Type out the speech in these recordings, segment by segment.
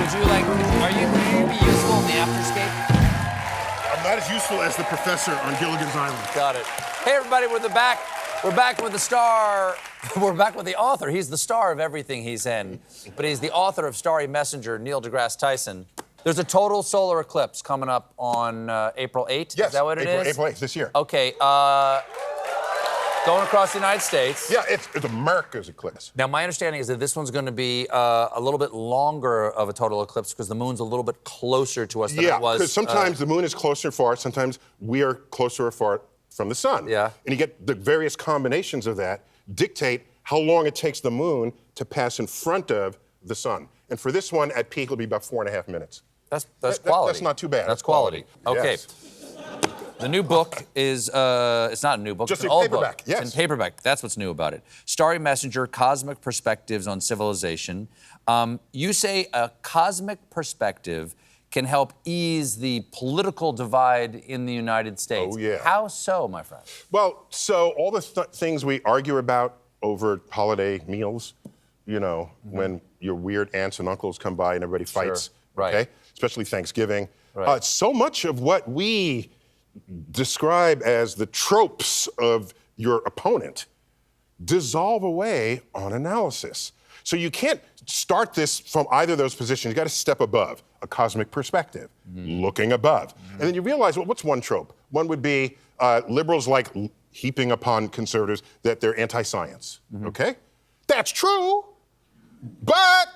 Are you be useful in the afterscape? I'm not as useful as the professor on Gilligan's Island. Got it. Hey, everybody, we're back. We're back with the star. We're back with the author. He's the star of everything he's in, but he's the author of Starry Messenger, Neil deGrasse Tyson. There's a total solar eclipse coming up on April 8th. Yes, is that what it is? April 8th this year. Okay. Going across the United States. Yeah, it's America's eclipse. Now, my understanding is that this one's going to be a little bit longer of a total eclipse because the moon's a little bit closer to us than it was. Yeah, because sometimes the moon is closer or far, sometimes we are closer or far from the sun. Yeah. And you get the various combinations of that dictate how long it takes the moon to pass in front of the sun. And for this one, at peak, it'll be about 4.5 minutes. That's quality. That's not too bad. That's quality. Okay. Yes. The new book is, it's not a new book, Just it's an a old paperback, book. yes. It's in paperback. That's what's new about it. Starry Messenger, Cosmic Perspectives on Civilization. You say a cosmic perspective can help ease the political divide in the United States. Oh, yeah. How so, my friend? Well, so all the things we argue about over holiday meals, you know, when your weird aunts and uncles come by and everybody fights, Right. okay? Especially Thanksgiving. Right. So much of what we describe as the tropes of your opponent dissolve away on analysis. So you can't start this from either of those positions. You got to step above, a cosmic perspective, looking above. And then you realize, well, what's one trope? One would be liberals like heaping upon conservatives that they're anti-science, okay? That's true, but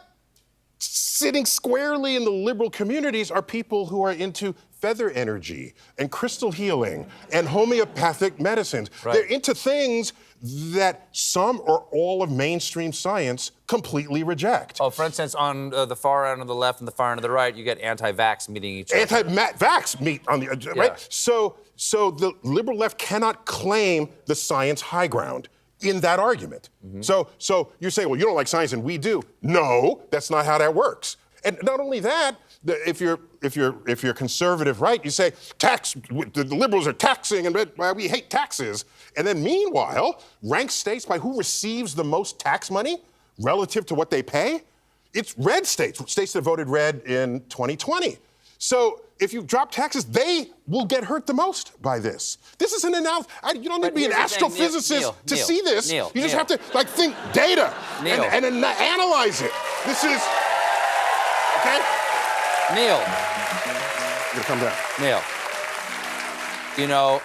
sitting squarely in the liberal communities are people who are into feather energy and crystal healing and homeopathic medicines. Right. They're into things that some or all of mainstream science completely reject. Oh, for instance, on the far end of the left and the far end of the right, you get anti-vax meeting each other. Anti-vax meet on the right? Yeah. So the liberal left cannot claim the science high ground in that argument. So you're saying, well, you don't like science and we do. No, that's not how that works. And not only that, if you're conservative right, you say the liberals are taxing and we hate taxes. And then meanwhile, rank states by who receives the most tax money relative to what they pay. It's red states that voted red in 2020. So if you drop taxes, they will get hurt the most by this. This is an analysis. You don't need to be an astrophysicist to see this. You just have to think data and analyze it. This is, okay? Neil. You're gonna come down. Neil. You know,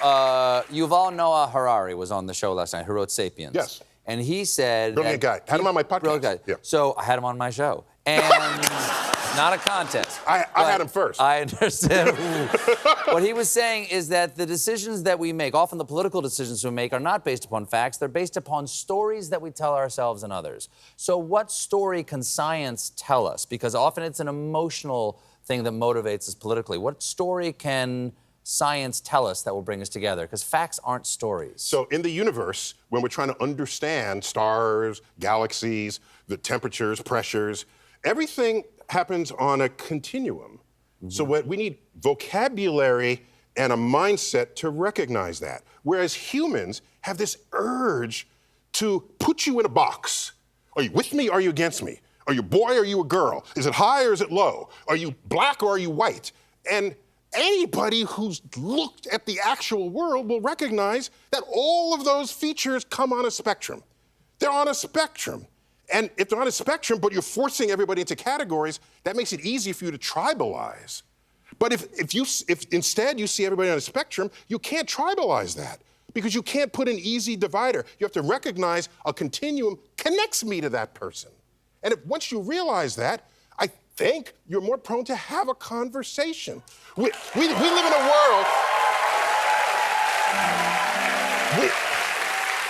Yuval Noah Harari was on the show last night, who wrote *Sapiens*. Yes. And he said... Brilliant guy. Had him on my podcast. Brilliant guy. Yeah. So I had him on my show. And not a contest. I had him first. I understand. What he was saying is that the decisions that we make, often the political decisions we make, are not based upon facts. They're based upon stories that we tell ourselves and others. So what story can science tell us? Because often it's an emotional thing that motivates us politically. What story can science tell us that will bring us together? Because facts aren't stories. So in the universe, when we're trying to understand stars, galaxies, the temperatures, pressures, everything happens on a continuum. So we need vocabulary and a mindset to recognize that. Whereas humans have this urge to put you in a box. Are you with me? Are you against me? Are you a boy or are you a girl? Is it high or is it low? Are you black or are you white? And anybody who's looked at the actual world will recognize that all of those features come on a spectrum. They're on a spectrum. And if they're on a spectrum, but you're forcing everybody into categories, that makes it easy for you to tribalize. But if instead you see everybody on a spectrum, you can't tribalize that because you can't put an easy divider. You have to recognize a continuum connects me to that person. And once you realize that, I think you're more prone to have a conversation. We live in a world.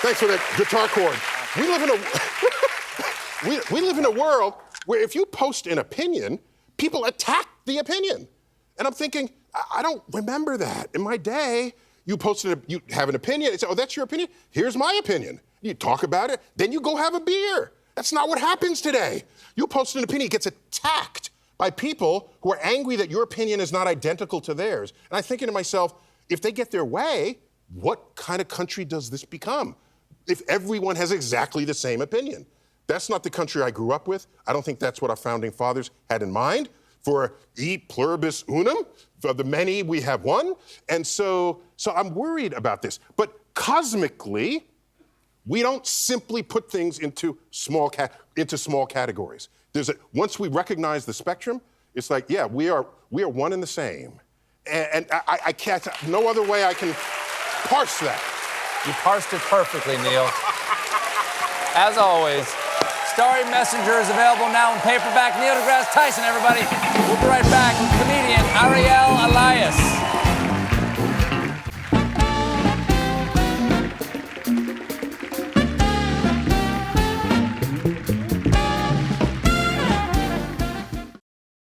Thanks for that guitar chord. We live in a we live in a world where if you post an opinion, people attack the opinion. And I'm thinking, I don't remember that. In my day, you have an opinion, and say, oh, that's your opinion? Here's my opinion. You talk about it, then you go have a beer. That's not what happens today. You post an opinion, it gets attacked by people who are angry that your opinion is not identical to theirs. And I'm thinking to myself, if they get their way, what kind of country does this become? If everyone has exactly the same opinion. That's not the country I grew up with. I don't think that's what our founding fathers had in mind. For e pluribus unum, for the many we have one. And so I'm worried about this. But cosmically, we don't simply put things into small categories. Once we recognize the spectrum, it's like, yeah, we are one and the same. And I can't, no other way I can parse that. You parsed it perfectly, Neil. As always, Starry Messenger is available now in paperback. Neil deGrasse Tyson, everybody. We'll be right back with comedian Ariel Elias.